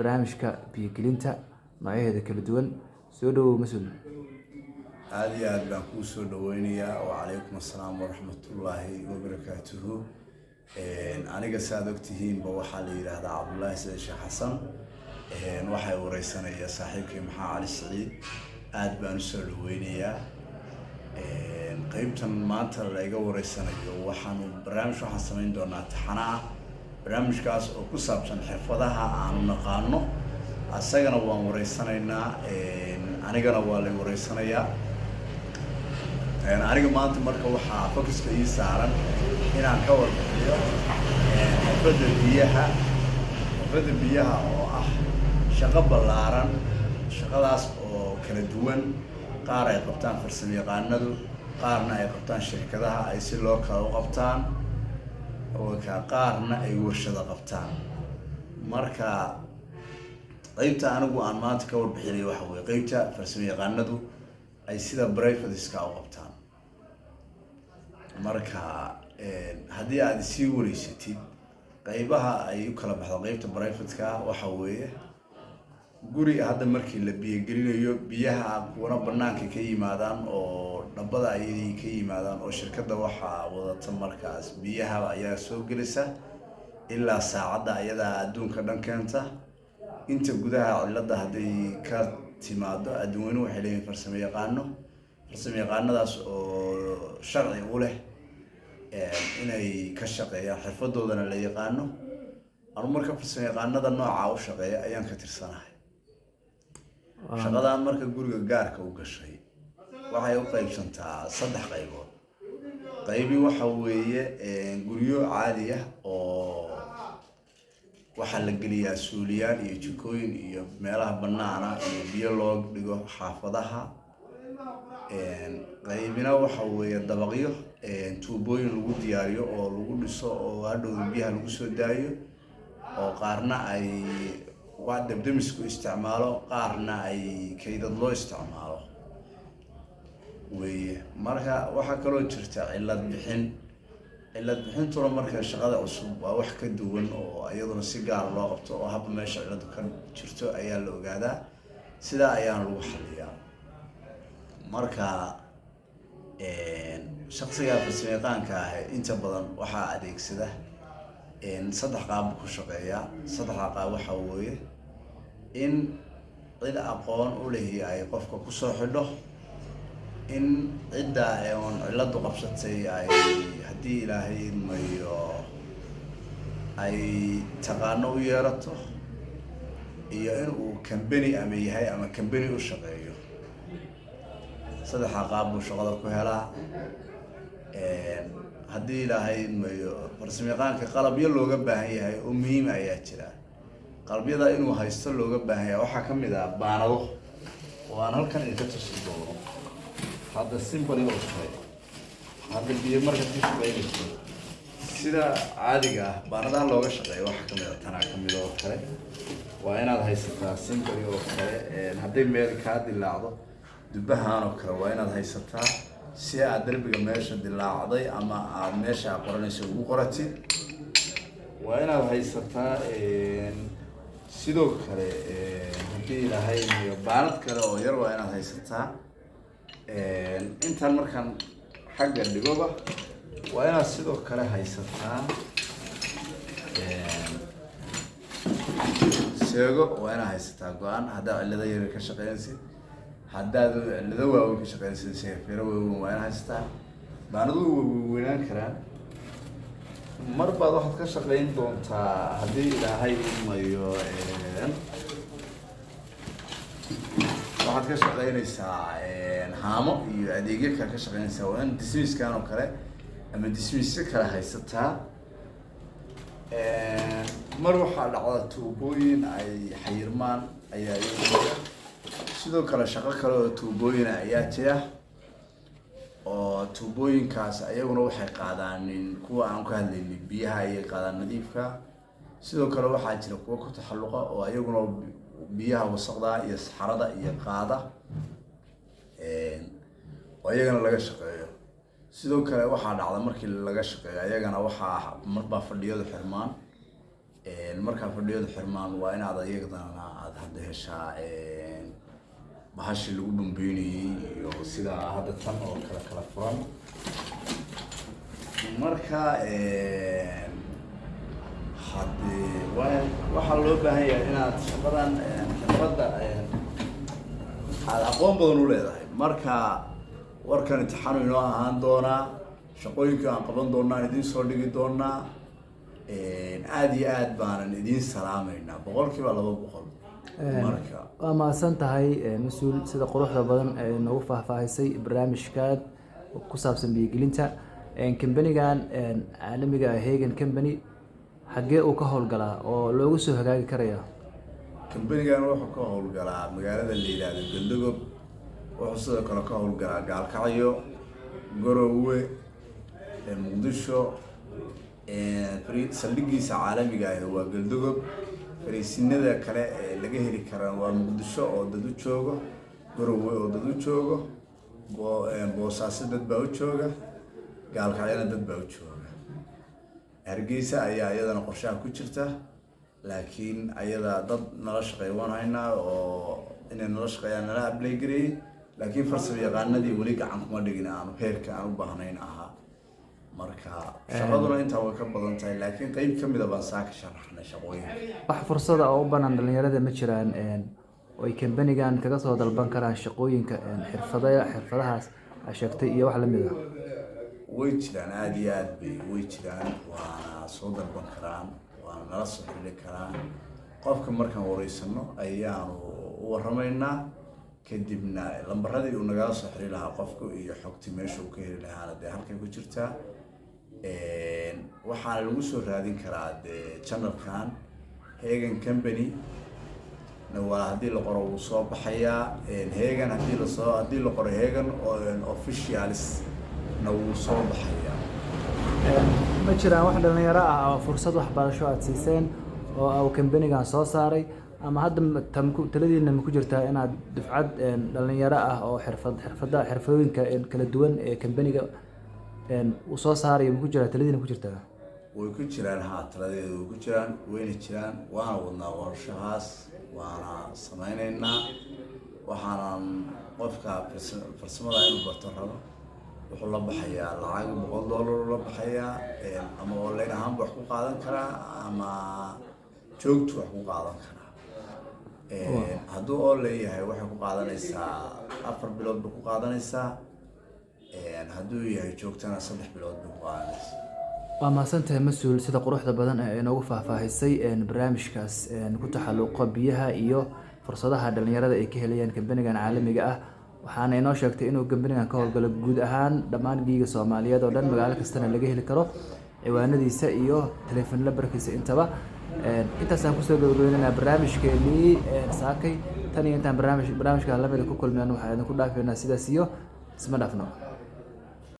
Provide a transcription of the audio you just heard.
barnaamijka biyo-gelinta noocyaheeda kala duwan. Soo dhawow Mas'uul. aad iyo aad baan kuu soo dhaweynayaa. Wacalaykum assalaam waraxmatullaahi wabarakaatuhu. aniga saad ogtihiinba waxaa la yidhaahdaa Cabdullaahi Said Sheekh Xasan. waxay wareysanaya saaxiibkay Maxaa Cali Siciid. aad baan u soo dhaweynayaa. qaybtan maanta laga wareysanayo waxaan samayn doonaa taxana ah. barnaamijkaas oo ku saabsan xirfadaha aanu naqaano. asagana waan wareysanaynaa, anigana waa la wareysanayaa. aniga maanta marka waxaa focuska ii saaran inaan ka warbixiyo xirfadda biyaha oo ah shaqo ballaaran. shaqadaas oo kala duwan, qaar ay qabtaan farsamayaqaanadu, qaarna ay qabtaan shirkadaha ay si loo kala u qabtaan, qaarna ay warshado qabtaan. marka qaybta anigu aan maanta ka warbixinayo waxa weeye qaybta farsamayaqaanadu ay sida brivateska u qabtaan. marka haddii aad sii wareysatid qaybaha ay u kala baxdo qaybta privateska waxa weeye guri hadda markii la biyogelinayo, biyaha kuwana banaanka ka yimaadaan oo dhabbada ayay ka yimaadaan oo shirkadda waxaa wadata markaas biyaha ayaa soo gelisa ilaa saacadda ayadaa adduunka dhan keenta. inta gudaha cilada hadday ka timaado adduunyadu waxay leeyihiin farsamayaqaanadaas oo sharci u leh inay ka shaqeeyaan, xirfadoodana la yaqaano. anu marka farsamayaqaanada nooca u shaqeeya ayaan ka tirsanahay. shaqadan marka guriga gaarka u gashay waxay u qaybsantaa 3 qaybood. qaybi waxa weeye guryo caadi ah oo waxaa la geliyaa suuliyaal iyo jikooyin iyo meelaha banaana iyo biyo loo dhigo xaafadaha. qaybina waxa weeye dabaqyo tuubooyin lagu diyaariyo oo lagu dhiso oo hadhow biyaha lagu soo daayo, oo qaarna ay waa dabdamisku isticmaalo, qaarna ay kaydad loo isticmaalo weeye. marka waxaa kaloo jirta cilad bixintuna marka shaqada cusub waa wax ka duwan oo iyaduna si gaar loo qabto oo habba meesha ciladu ka jirto ayaa la ogaadaa, sidaa ayaana lagu xaliyaa. marka shaqsiga farsamayaqaanka ah inta badan waxaa adeegsada 3 qaab ku shaqeeya. 3 qaab waxa weeye in cid aqoon u leeyahay ay qofka ku soo xidho, in cidda aan ciladu qabsatay ay haddii ilaahay mayo ay taqaano u yeerato, iyo in uu company ama yahay ama company u shaqeeyo. 3 qaab buu shaqada ku helaa. haddii ilaahay mayo farsamayaqaanka qalabyo looga baahan yahay oo muhiim ayaa jira. qalabyada inuu haysto looga baahan yahay waxaa ka mid ah baanado oo aan halkan idinka tusi doono. hadda simple oo tahay hadda biyo marka ka shaqeynayso sida caadiga ah baanadaha looga shaqeeyo waxaa ka mid ah tanaa ka mid oo kale. waa inaad haysataa simple oo kale. hadday meel kaa dilaacdo dubahaan oo kale waa inaad haysataa si aad darbiga meesha dilaacday ama aad meesha qoranayso ugu qoratid. waa inaad haysataa sidoo kale haddii ilaahay iyo baanad kale oo yar waa inaad haysataa. intaan markaan xagga dhigoba waa inaad sidoo kale haysataa seego. waa inaad haysataa go-aan haddaad cilado yar ka shaqeynaysid. haddaad cilado waaweyn ka shaqeynaysid seefiro waaweyn waa inaad haysataa. baanadu weynaan karaan. mar baad waxaad ka shaqeyn doontaa haddii ilaahay mayo waxaad ka shaqeynaysaa haamo iyo adeegyo kale ka shaqeynaysaa. waa in dismiiskan oo kale ama dismiisyo kale haysataa. mar waxaa dhacda tuubooyin ay xayirmaan ayaa jira. sidoo kale shaqo kale oo tuubooyina ayaa jira oo tuubooyinkaas ayaguna waxay qaadaan kuwa aan ka hadlaynin biyaha ayay qaadaan nadiifka. sidoo kale waxaa jira kuwa ku taxalluqa oo ayaguna biyaha wasaqda iyo saxarada iyo qaada oo ayagana laga shaqeeyo. sidoo kale waxaa dhacda markii laga shaqeeyo ayagana waxaa marbaa fadhiyadu xirmaan markaa fadhiyadu xirmaan waa inaad iyagana aad hadda heshaa bahashii lagu bambeynayey iyo sida hadda tan oo kala furan. marka haddii waxaa loo baahan yahay inaad shaqadan xirfadda aad aqoon badan u leedahay. marka warkan imtixaanu inoo ahaan doonaa, shaqooyinka aan qaban doonaa idiin soo dhigi doonaa. aad iyo aad baanan idiin salaamaynaa 200%. marka waa mahadsan tahay mas-uul sida quruxda badan ee noogu faahfaahisay barnaamijkan ku saabsan biyogelinta. Kambanigan caalamiga ah Hagen Company xagee uu ka howlgalaa oo loogu soo hagaagi karayaa? kambanigan wuxuu ka howlgalaa magaalada la yiraahdo Galdogob, wuxuu sidoo kale ka howlgalaa Gaalkacyo, Garowe, Muqdisho. saldhigiisa caalamiga ah waa Galdogob. fariisinada kale ee laga heli karaa waa Muqdisho oo dad u joogo, Garowe oo dad u joogo, Boosaaso dad baa u jooga, Gaalkacyona dad baa u jooga. Hargeysa ayaa iyadana qorshaha ku jirta, laakiin ayada dad nala shaqeynayna oo inay nala shaqeeyaan nala apply gareeyay, laakiin farsamo yaqaanadii wali gacan kuma dhigin aanu heerka aan u baahnayn ahaa. marka shaqaduna intaa way ka badan tahay, laakiin qayb ka mid ah baan saa ka sharaxnay shaqooyinka. wax fursada oo u banaan dhalinyarada ma jiraan oo ay kambanigan kaga soo dalban karaan shaqooyinka xirfadahaas aad sheegtay iyo wax la mid ah? way jiraan, aad iyo aad bay way jiraan, waana soo dalban karaan, waana nala soo xiriiri karaan. qofka markaan wareysano ayaanu u waramaynaa, kadibna lambaradii uu nagala soo xiriiri lahaa qofku iyo xogtii meesha uu ka heli lahaana dee halkay ku jirtaa. waxaana lagu soo raadin karaa dee channelkan Hagen Company waa haddii la qoro wuu soo baxayaa. Hagen haddii la qoro Hagen officials na wuu soo baxayaa. ma jiraan wax dhalinyaro ah oo fursad waxbarasho aad siiseen oo kambanigan soo saaray, ama hadda taladiina ma ku jirtaa inaad dufcad dhalinyaro ah oo xirfadooyinka kala duwan ee kambaniga uu soo saarayo ma ku jiraa? taladiina ku jirtaa? way ku jiraan, haa, taladeedu way ku jiraan, wayna jiraan, waana wadnaa qorshahaas, waana samaynaynaa. waxaanan qofka farsamada inuu barto rabo wuxuu la baxayaa lacag $100 la baxayaa, ama online ahaanba wax ku qaadan karaa ama joogto wax ku qaadan karaa. hadduu oo leeyahay waxay ku qaadanaysaa 4 bilood bay ku qaadanaysaa, hadduu yahay joogtana 3 bilood bay ku qaadanaysaa. waa mahadsantahay mas-uul sida quruxda badan ee inoogu faahfaahisay barnaamijkaas ku taxalluqa biyaha iyo fursadaha dhalinyarada ay ka helayaan kambanigan caalamiga ah. waxaana inoo sheegtay inuu kambanigan ka howlgalo guud ahaan dhammaan giiga Soomaaliyeed oo dhan, magaalo kastana laga heli karo ciwaanadiisa iyo telefoon lambarkiisa intaba. intaasaan kusoo gabagabeynaa barnaamijkeenii saakay. tan iyo intaan barnaamijka lamida ku kulmeen waxaan idinku dhaafeynaa sidaas iyo isma dhaafno.